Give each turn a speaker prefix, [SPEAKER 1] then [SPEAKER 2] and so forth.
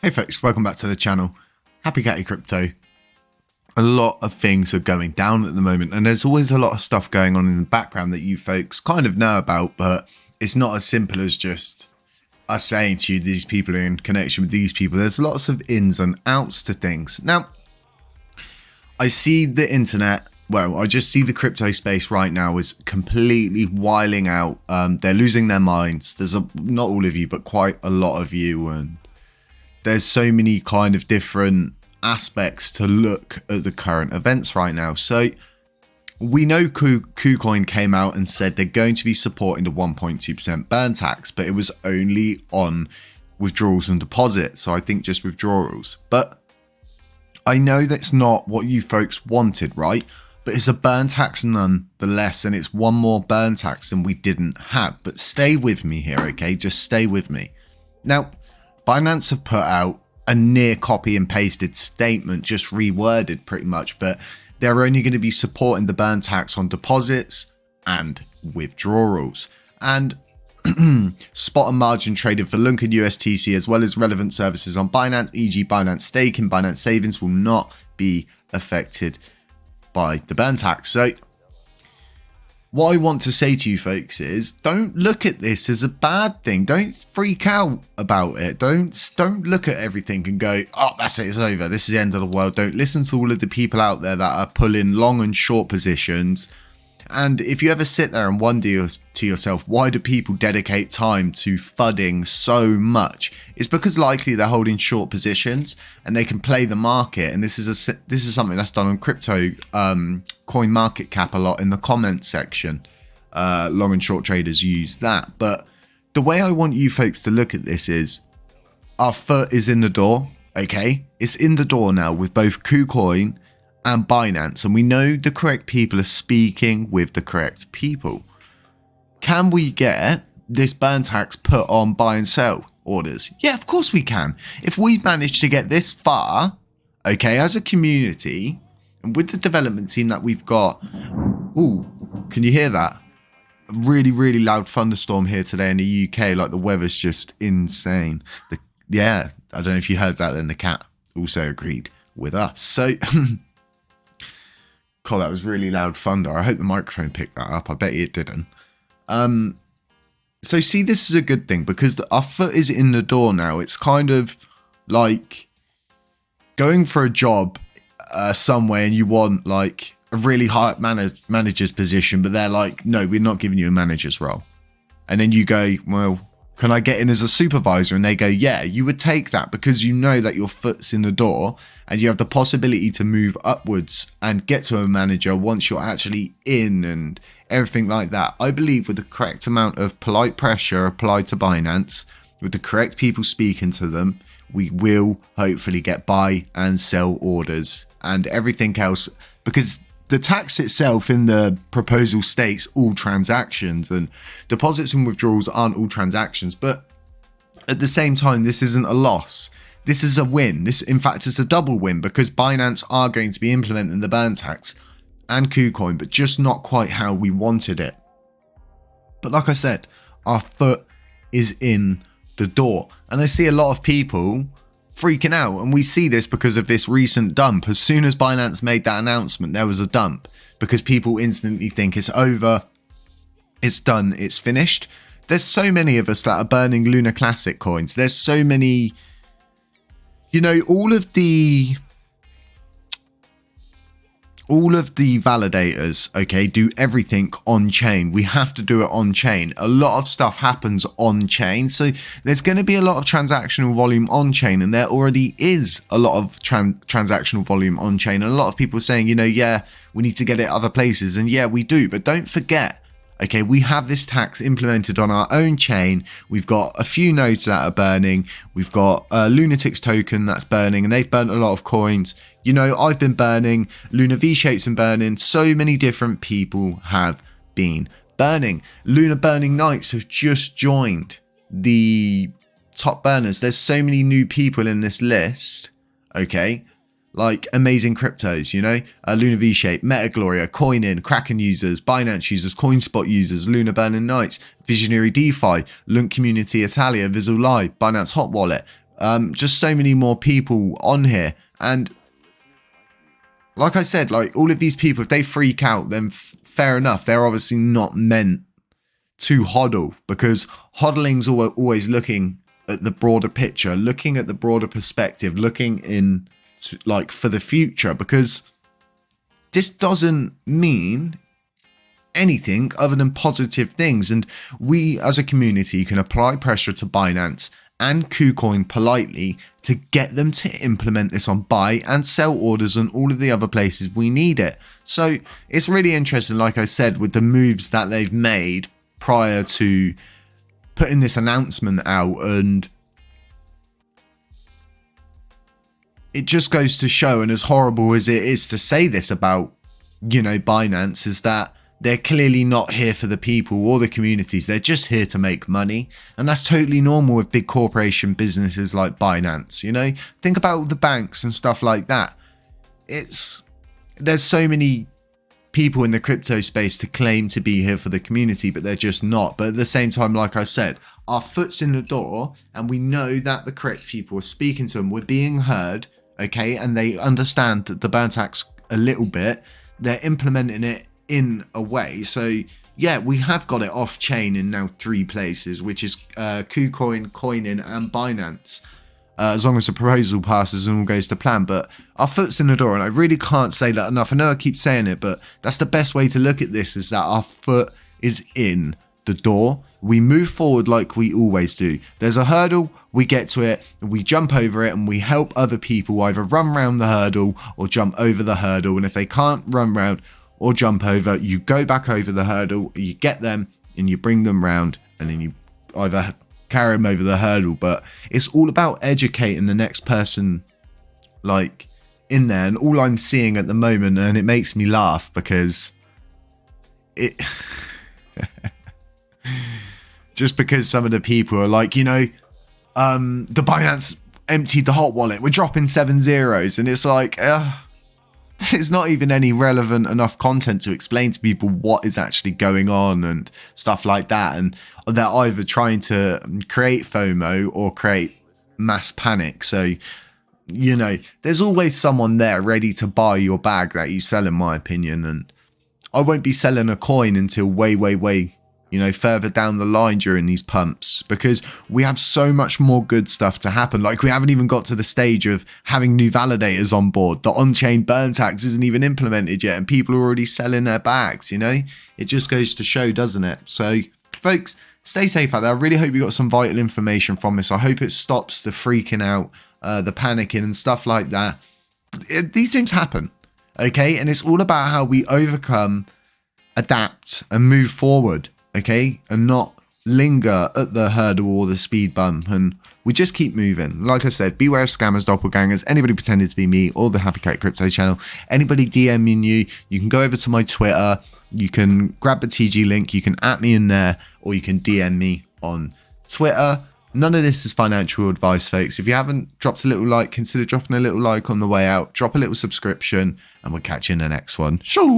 [SPEAKER 1] Hey folks, welcome back to the channel. Happy Catty Crypto. A lot of things are going down at the moment, and there's always a lot of stuff going on in the background that you folks kind of know about, but it's not as simple as just us saying to you these people are in connection with these people. There's lots of ins and outs to things. Now, I see the internet, well, I just see the crypto space right now is completely wiling out. They're losing their minds. There's not all of you, but quite a lot of you, and there's so many kind of different aspects to look at the current events right now. So we know KuCoin came out and said they're going to be supporting the 1.2% burn tax, but it was only on withdrawals and deposits. So I think just withdrawals. But I know that's not what you folks wanted, right? But it's a burn tax nonetheless, and it's one more burn tax than we didn't have. But stay with me here, okay? Just stay with me. Now, Binance have put out a near copy and pasted statement, just reworded pretty much, but they're only going to be supporting the burn tax on deposits and withdrawals. And spot and margin traded for LUNC and USTC, as well as relevant services on Binance, e.g. Binance Staking, Binance Savings, will not be affected by the burn tax. So what I want to say to you folks is, don't look at this as a bad thing. Don't freak out about it. Don't look at everything and go, oh, that's it, it's over. This is the end of the world. Don't listen to all of the people out there that are pulling long and short positions. And if you ever sit there and wonder to yourself, why do people dedicate time to FUDing so much? It's because likely they're holding short positions and they can play the market. And this is something that's done on crypto coin market cap a lot in the comments section. Long and short traders use that. But the way I want you folks to look at this is, our foot is in the door. Okay, it's in the door now with both KuCoin and Binance, and we know the correct people are speaking with the correct people. Can we get this burn tax put on buy and sell orders? Yeah, of course we can. If we've managed to get this far, okay, as a community, and with the development team that we've got. Ooh, can you hear that? A really, really loud thunderstorm here today in the UK. Like, the weather's just insane. Yeah, I don't know if you heard that, then the cat also agreed with us. So God, that was really loud thunder. I hope the microphone picked that up. I bet it didn't. So see, this is a good thing because our foot is in the door now. It's kind of like going for a job somewhere and you want like a really high manager's position, but they're like, no, we're not giving you a manager's role. And then you go, well, can I get in as a supervisor? And they go, yeah, you would take that because you know that your foot's in the door and you have the possibility to move upwards and get to a manager once you're actually in and everything like that. I believe with the correct amount of polite pressure applied to Binance, with the correct people speaking to them, we will hopefully get buy and sell orders and everything else, because the tax itself in the proposal states all transactions, and deposits and withdrawals aren't all transactions. But at the same time, this isn't a loss. This is a win. This, in fact, is a double win because Binance are going to be implementing the burn tax and KuCoin, but just not quite how we wanted it. But like I said, our foot is in the door, and I see a lot of people freaking out, and we see this because of this recent dump. As soon as Binance made that announcement, there was a dump because people instantly think it's over, it's done, it's finished. There's so many of us that are burning LUNACLASSIC coins. There's so many, you know, all of the validators, okay, do everything on chain. We have to do it on chain. A lot of stuff happens on chain. So there's going to be a lot of transactional volume on chain, and there already is a lot of transactional volume on chain. And a lot of people saying, you know, yeah, we need to get it other places. And yeah, we do. But don't forget, okay, we have this tax implemented on our own chain. We've got a few nodes that are burning. We've got a Lunatics token that's burning, and they've burnt a lot of coins. You know, I've been burning. Luna V-Shape's been burning. So many different people have been burning. Luna Burning Knights have just joined the top burners. There's so many new people in this list, okay? Like amazing cryptos, you know, Luna V-Shape, Metagloria, Coinin, Kraken users, Binance users, CoinSpot users, Luna Burning Knights, Visionary DeFi, LUNC Community Italia, Visual Live, Binance Hot Wallet, Just so many more people on here. And like I said, like all of these people, if they freak out, then fair enough. They're obviously not meant to hodl, because hodling's always looking at the broader picture, looking at the broader perspective, looking in like for the future, because this doesn't mean anything other than positive things. And we as a community can apply pressure to Binance and KuCoin politely to get them to implement this on buy and sell orders and all of the other places we need it. So it's really interesting, like I said, with the moves that they've made prior to putting this announcement out, and it just goes to show, and as horrible as it is to say this about, you know, Binance, is that they're clearly not here for the people or the communities. They're just here to make money. And that's totally normal with big corporation businesses like Binance, you know? Think about the banks and stuff like that. There's so many people in the crypto space to claim to be here for the community, but they're just not. But at the same time, like I said, our foot's in the door and we know that the correct people are speaking to them. We're being heard, okay? And they understand the burn tax a little bit. They're implementing it in a way. So yeah, we have got it off chain in now 3 places, which is KuCoin, Coinin and Binance, as long as the proposal passes and all goes to plan. But our foot's in the door, and I really can't say that enough. I know I keep saying it, but that's the best way to look at this, is that our foot is in the door. We move forward like we always do. There's a hurdle, we get to it, we jump over it, and we help other people either run around the hurdle or jump over the hurdle. And if they can't run round or jump over, you go back over the hurdle, you get them and you bring them round, and then you either carry them over the hurdle. But it's all about educating the next person like in there. And all I'm seeing at the moment, and it makes me laugh because it just because some of the people are like, you know, the Binance emptied the hot wallet, we're dropping 7 zeros, and it's like there's not even any relevant enough content to explain to people what is actually going on and stuff like that. And they're either trying to create FOMO or create mass panic. So, you know, there's always someone there ready to buy your bag that you sell, in my opinion. And I won't be selling a coin until way, you know, further down the line during these pumps, because we have so much more good stuff to happen. Like, we haven't even got to the stage of having new validators on board. The on-chain burn tax isn't even implemented yet, and people are already selling their bags, you know? It just goes to show, doesn't it? So, folks, stay safe out there. I really hope you got some vital information from this. I hope it stops the freaking out, the panicking and stuff like that. These things happen, okay? And it's all about how we overcome, adapt, and move forward. Okay, and not linger at the hurdle or the speed bump, and we just keep moving. Like I said, beware of scammers, doppelgangers, anybody pretending to be me or the Happy Cat Crypto channel. Anybody DMing you, you can go over to my Twitter, you can grab the TG link, you can @ me in there, or you can DM me on Twitter. None of this is financial advice, folks. If you haven't dropped a little like, consider dropping a little like on the way out, drop a little subscription, and we'll catch you in the next one. Sure.